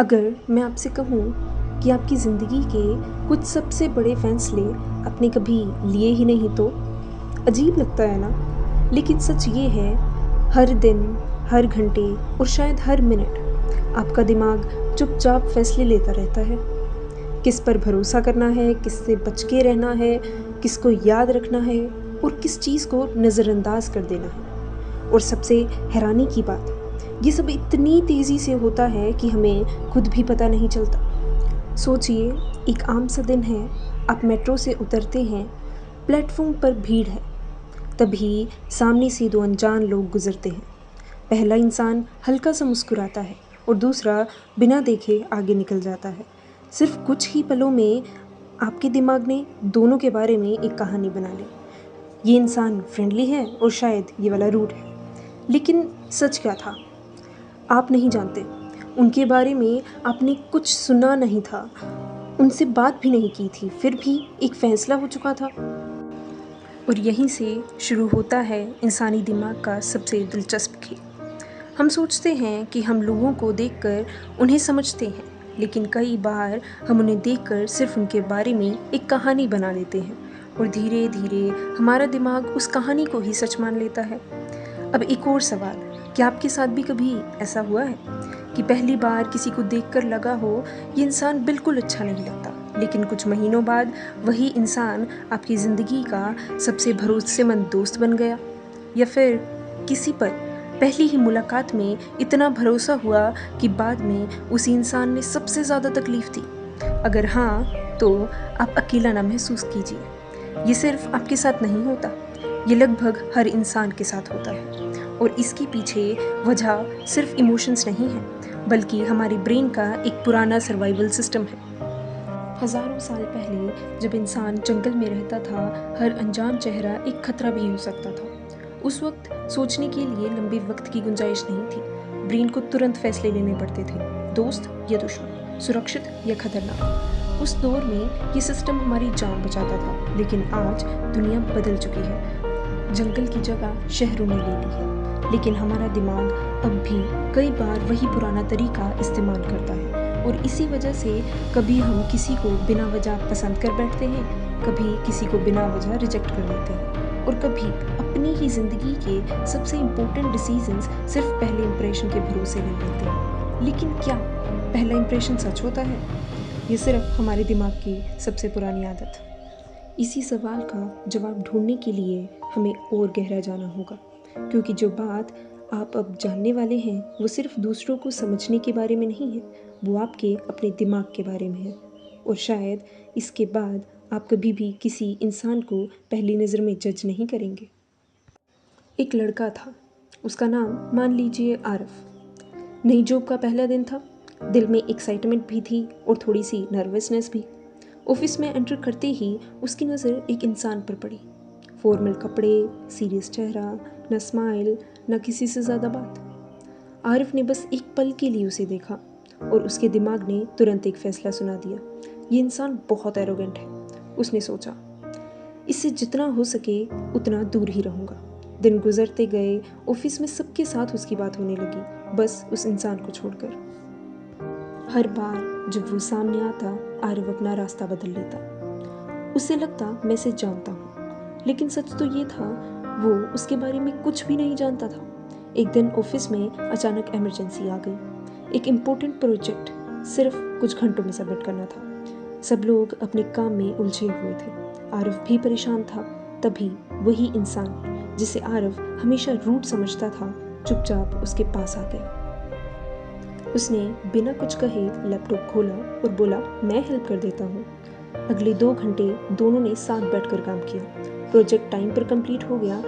अगर मैं आपसे कहूँ कि आपकी ज़िंदगी के कुछ सबसे बड़े फैसले आपने कभी लिए ही नहीं तो अजीब लगता है ना? लेकिन सच ये है, हर दिन, हर घंटे और शायद हर मिनट आपका दिमाग चुपचाप फैसले लेता रहता है। किस पर भरोसा करना है, किससे बच के रहना है, किसको याद रखना है और किस चीज़ को नज़रअंदाज कर देना है। और सबसे हैरानी की बात, ये सब इतनी तेज़ी से होता है कि हमें खुद भी पता नहीं चलता। सोचिए, एक आम सा दिन है, आप मेट्रो से उतरते हैं, प्लेटफॉर्म पर भीड़ है, तभी सामने से दो अनजान लोग गुजरते हैं। पहला इंसान हल्का सा मुस्कुराता है और दूसरा बिना देखे आगे निकल जाता है। सिर्फ कुछ ही पलों में आपके दिमाग ने दोनों के बारे में एक कहानी बना ली। ये इंसान फ्रेंडली है और शायद ये वाला रूड है। लेकिन सच क्या था? आप नहीं जानते। उनके बारे में आपने कुछ सुना नहीं था, उनसे बात भी नहीं की थी, फिर भी एक फैसला हो चुका था। और यहीं से शुरू होता है इंसानी दिमाग का सबसे दिलचस्प खेल। हम सोचते हैं कि हम लोगों को देखकर उन्हें समझते हैं, लेकिन कई बार हम उन्हें देखकर सिर्फ उनके बारे में एक कहानी बना लेते हैं और धीरे धीरे हमारा दिमाग उस कहानी को ही सच मान लेता है। अब एक और सवाल, क्या आपके साथ भी कभी ऐसा हुआ है कि पहली बार किसी को देखकर लगा हो ये इंसान बिल्कुल अच्छा नहीं लगता, लेकिन कुछ महीनों बाद वही इंसान आपकी ज़िंदगी का सबसे भरोसेमंद दोस्त बन गया? या फिर किसी पर पहली ही मुलाकात में इतना भरोसा हुआ कि बाद में उसी इंसान ने सबसे ज़्यादा तकलीफ़ दी? अगर हाँ, तो आप अकेला ना महसूस कीजिए। ये सिर्फ आपके साथ नहीं होता, ये लगभग हर इंसान के साथ होता है। और इसके पीछे वजह सिर्फ इमोशंस नहीं है, बल्कि हमारे ब्रेन का एक पुराना सर्वाइवल सिस्टम है। हज़ारों साल पहले जब इंसान जंगल में रहता था, हर अनजान चेहरा एक खतरा भी हो सकता था। उस वक्त सोचने के लिए लंबे वक्त की गुंजाइश नहीं थी। ब्रेन को तुरंत फैसले लेने पड़ते थे, दोस्त या दुश्मन, सुरक्षित या खतरनाक। उस दौर में ये सिस्टम हमारी जान बचाता था, लेकिन आज दुनिया बदल चुकी है। जंगल की जगह शहरों ने ले ली है, लेकिन हमारा दिमाग अब भी कई बार वही पुराना तरीका इस्तेमाल करता है। और इसी वजह से कभी हम किसी को बिना वजह पसंद कर बैठते हैं, कभी किसी को बिना वजह रिजेक्ट कर देते हैं, और कभी अपनी ही ज़िंदगी के सबसे इम्पोर्टेंट डिसीजंस सिर्फ पहले इंप्रेशन के भरोसे ले लेते हैं। लेकिन क्या पहला इंप्रेशन सच होता है? ये सिर्फ हमारे दिमाग की सबसे पुरानी आदत। इसी सवाल का जवाब ढूंढने के लिए हमें और गहरा जाना होगा, क्योंकि जो बात आप अब जानने वाले हैं वो सिर्फ दूसरों को समझने के बारे में नहीं है, वो आपके अपने दिमाग के बारे में है। और शायद इसके बाद आप कभी भी किसी इंसान को पहली नज़र में जज नहीं करेंगे। एक लड़का था, उसका नाम मान लीजिए आरफ। नई जॉब का पहला दिन था, दिल में एक्साइटमेंट भी थी और थोड़ी सी नर्वसनेस भी। ऑफिस में एंटर करते ही उसकी नज़र एक इंसान पर पड़ी। फॉर्मल कपड़े, सीरियस चेहरा, न स्माइल, न किसी से ज़्यादा बात। आरिफ ने बस एक पल के लिए उसे देखा और उसके दिमाग ने तुरंत एक फैसला सुना दिया। ये इंसान बहुत एरोगेंट है, उसने सोचा। इससे जितना हो सके उतना दूर ही रहूँगा। दिन गुजरते गए, ऑफिस में सबके साथ उसकी बात होने लगी, बस उस इंसान को छोड़कर। हर बार जब वो सामने आता, आरिफ अपना रास्ता बदल लेता। उसे लगता मैं इसे जानता हूँ, लेकिन सच तो ये था वो उसके बारे में कुछ भी नहीं जानता था। एक दिन ऑफिस में अचानक इमरजेंसी आ गई। एक इम्पोर्टेंट प्रोजेक्ट सिर्फ कुछ घंटों में सबमिट करना था। सब लोग अपने काम में उलझे हुए थे, आरिफ भी परेशान था। तभी वही इंसान जिसे आरिफ हमेशा रूड समझता था, चुपचाप उसके पास आ गया। उसने बिना कुछ कहे लैपटॉप खोला और बोला, मैं हेल्प कर देता हूँ। अगले 2 घंटे दोनों ने साथ बैठकर काम किया। प्रोजेक्ट टाइम पर कंप्लीट हो गया।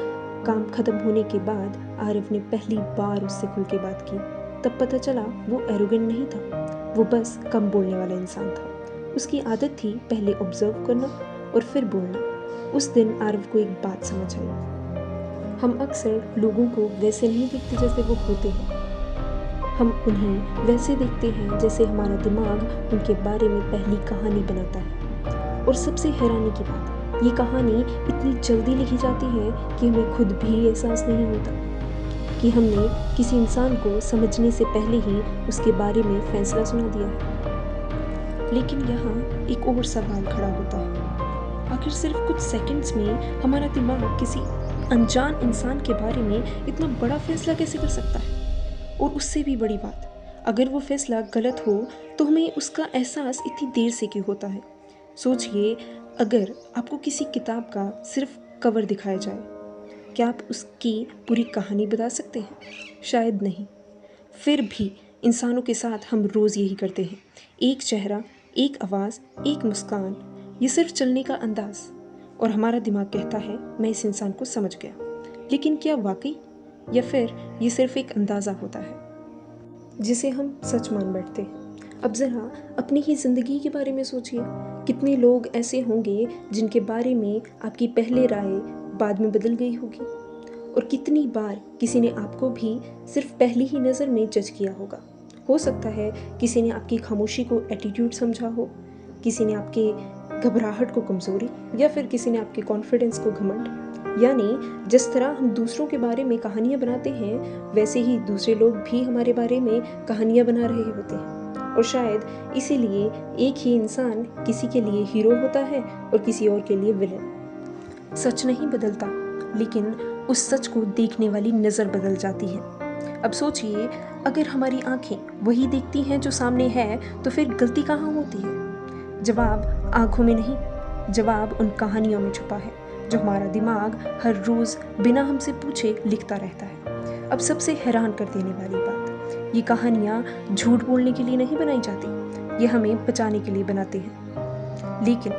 काम खत्म होने के बाद आरिफ ने पहली बार उससे खुल के बात की। तब पता चला वो एरोगेंट नहीं था, वो बस कम बोलने वाला इंसान था। उसकी आदत थी पहले ऑब्जर्व करना और फिर बोलना। उस दिन आरिफ को एक बात समझ आई, हम अक्सर लोगों को वैसे नहीं देखते जैसे वो होते हैं, हम उन्हें वैसे देखते हैं जैसे हमारा दिमाग उनके बारे में पहली कहानी बनाता है। और सबसे हैरानी की बात, ये कहानी इतनी जल्दी लिखी जाती है कि हमें खुद भी एहसास नहीं होता। कि हमने किसी इंसान को समझने से पहले ही उसके बारे में फैसला सुना दिया है। लेकिन यहाँ एक और सवाल खड़ा होता है, आखिर सिर्फ कुछ सेकंड्स में हमारा दिमाग किसी अनजान इंसान के बारे में इतना बड़ा फैसला कैसे कर सकता है? और उससे भी बड़ी बात, अगर वो फैसला गलत हो तो हमें उसका एहसास इतनी देर से क्यों होता है? सोचिए, अगर आपको किसी किताब का सिर्फ कवर दिखाया जाए, क्या आप उसकी पूरी कहानी बता सकते हैं? शायद नहीं। फिर भी इंसानों के साथ हम रोज़ यही करते हैं। एक चेहरा, एक आवाज़, एक मुस्कान, ये सिर्फ चलने का अंदाज़, और हमारा दिमाग कहता है मैं इस इंसान को समझ गया। लेकिन क्या वाकई, या फिर ये सिर्फ एक अंदाज़ा होता है जिसे हम सच मान बैठते हैं? अब ज़रा अपनी ही ज़िंदगी के बारे में सोचिए, कितने लोग ऐसे होंगे जिनके बारे में आपकी पहले राय बाद में बदल गई होगी, और कितनी बार किसी ने आपको भी सिर्फ पहली ही नज़र में जज किया होगा। हो सकता है किसी ने आपकी खामोशी को एटीट्यूड समझा हो, किसी ने आपके घबराहट को कमज़ोरी, या फिर किसी ने आपके कॉन्फिडेंस को घमंड। यानी जिस तरह हम दूसरों के बारे में कहानियाँ बनाते हैं, वैसे ही दूसरे लोग भी हमारे बारे में कहानियाँ बना रहे होते हैं। और शायद इसीलिए एक ही इंसान किसी के लिए हीरो होता है और किसी और के लिए विलेन। सच नहीं बदलता, लेकिन उस सच को देखने वाली नज़र बदल जाती है। अब सोचिए, अगर हमारी आंखें वही देखती हैं जो सामने है, तो फिर गलती कहाँ होती है? जवाब आंखों में नहीं, जवाब उन कहानियों में छुपा है जो हमारा दिमाग हर रोज़ बिना हमसे पूछे लिखता रहता है। अब सबसे हैरान कर देने वाली बात, ये कहानियाँ झूठ बोलने के लिए नहीं बनाई जाती, ये हमें बचाने के लिए बनाते हैं। लेकिन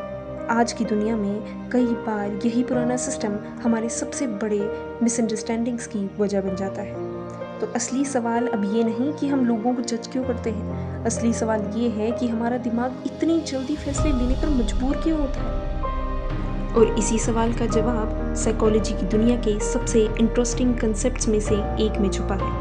आज की दुनिया में कई बार यही पुराना सिस्टम हमारे सबसे बड़े मिसअंडरस्टैंडिंग्स की वजह बन जाता है। तो असली सवाल अब ये नहीं कि हम लोगों को जज क्यों करते हैं, असली सवाल ये है कि हमारा दिमाग इतनी जल्दी फैसले लेने पर मजबूर क्यों होता है। और इसी सवाल का जवाब साइकोलॉजी की दुनिया के सबसे इंटरेस्टिंग कंसेप्ट्स में से एक में छुपा है।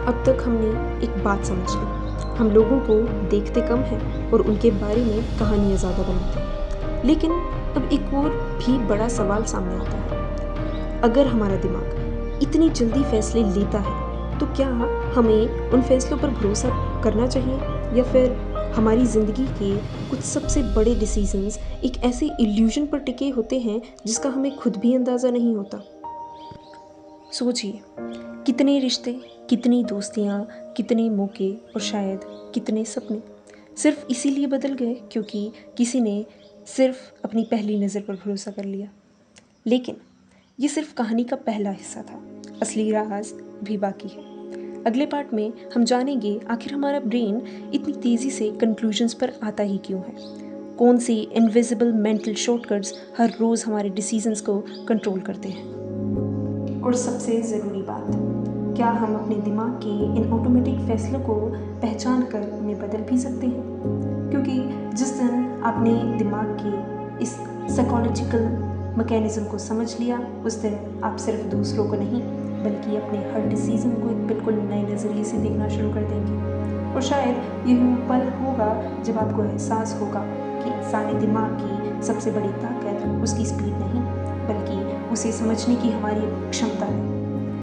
अब तक हमने एक बात समझ ली, हम लोगों को देखते कम हैं और उनके बारे में कहानियाँ ज़्यादा बनाते हैं। लेकिन अब एक और भी बड़ा सवाल सामने आता है, अगर हमारा दिमाग इतनी जल्दी फैसले लेता है तो क्या हमें उन फैसलों पर भरोसा करना चाहिए, या फिर हमारी ज़िंदगी के कुछ सबसे बड़े डिसीजंस एक ऐसे इल्यूजन पर टिके होते हैं जिसका हमें खुद भी अंदाज़ा नहीं होता। सोचिए, कितने रिश्ते, कितनी दोस्तियाँ, कितने मौके और शायद कितने सपने सिर्फ इसीलिए बदल गए क्योंकि किसी ने सिर्फ अपनी पहली नज़र पर भरोसा कर लिया। लेकिन ये सिर्फ कहानी का पहला हिस्सा था, असली राज भी बाकी है। अगले पार्ट में हम जानेंगे आखिर हमारा ब्रेन इतनी तेज़ी से कंक्लूजन्स पर आता ही क्यों है, कौन सी इनविजिबल मेंटल शॉर्टकट्स हर रोज़ हमारे डिसीजंस को कंट्रोल करते हैं। और सबसे ज़रूरी बात, क्या हम अपने दिमाग के इन ऑटोमेटिक फैसलों को पहचान कर उन्हें बदल भी सकते हैं? क्योंकि जिस दिन आपने दिमाग के इस साइकोलॉजिकल मैकेनिज़्म को समझ लिया, उस दिन आप सिर्फ दूसरों को नहीं बल्कि अपने हर डिसीज़न को एक बिल्कुल नए नज़रिए से देखना शुरू कर देंगे। और शायद ये पल होगा जब आपको एहसास होगा कि इंसानी दिमाग की सबसे बड़ी ताकत उसकी स्पीड नहीं, बल्कि उसे समझने की हमारी क्षमता है।